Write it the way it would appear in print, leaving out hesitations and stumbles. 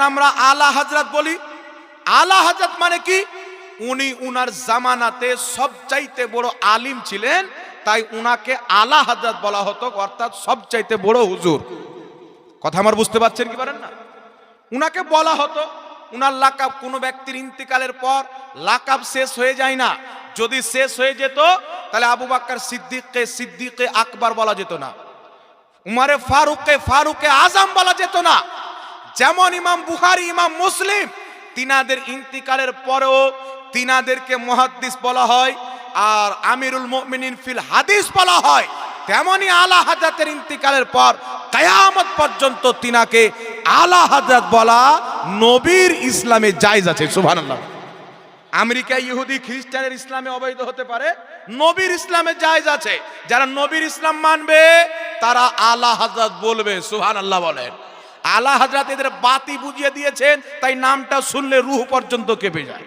আমরা আলা হযরত বলি। আলা হযরত মানে কি? উনি উনার জামানাতে সবচাইতে বড় আলিম ছিলেন, তাই উনাকে আলা হযরত বলা হতো, অর্থাৎ সবচাইতে বড় হুজুর। কথা আমার বুঝতে পারছেন কি পারেন না? উনাকে বলা হতো। উনার লাকাব, কোনো ব্যক্তির ইন্তিকালের পর লাকাব শেষ হয়ে যায় না। যদি শেষ হয়ে যেত তাহলে আবু বকর সিদ্দিককে সিদ্দিকে আকবর বলা যেত না, উমারে ফারুককে ফারুকে আজম বলা যেত না। যেমন ইমাম বুখারী, ইমাম মুসলিম, তিনাদের ইন্তিকালের পরেও তিনাদেরকে মুহাদ্দিস বলা হয় আর আমিরুল মুমিনিন ফিল হাদিস বলা হয়, তেমনি আলা হযরতের ইন্তিকালের পর কিয়ামত পর্যন্ত তিনাকে আলা হযরত বলা নবীর ইসলামে জায়েজ আছে। সুবহানাল্লাহ। আমেরিকা ইহুদি খ্রিস্টানের ইসলামে অবৈধ হতে পারে, নবীর ইসলামে জায়েজ আছে। যারা নবীর ইসলাম মানবে তারা আলা হযরত বলবে। সুবহানাল্লাহ বলেন। আলা হযরত এদের বাতি বুঝিয়ে দিয়েছেন, তাই নামটা শুনলে রূহ পর্যন্ত কেঁপে যায়।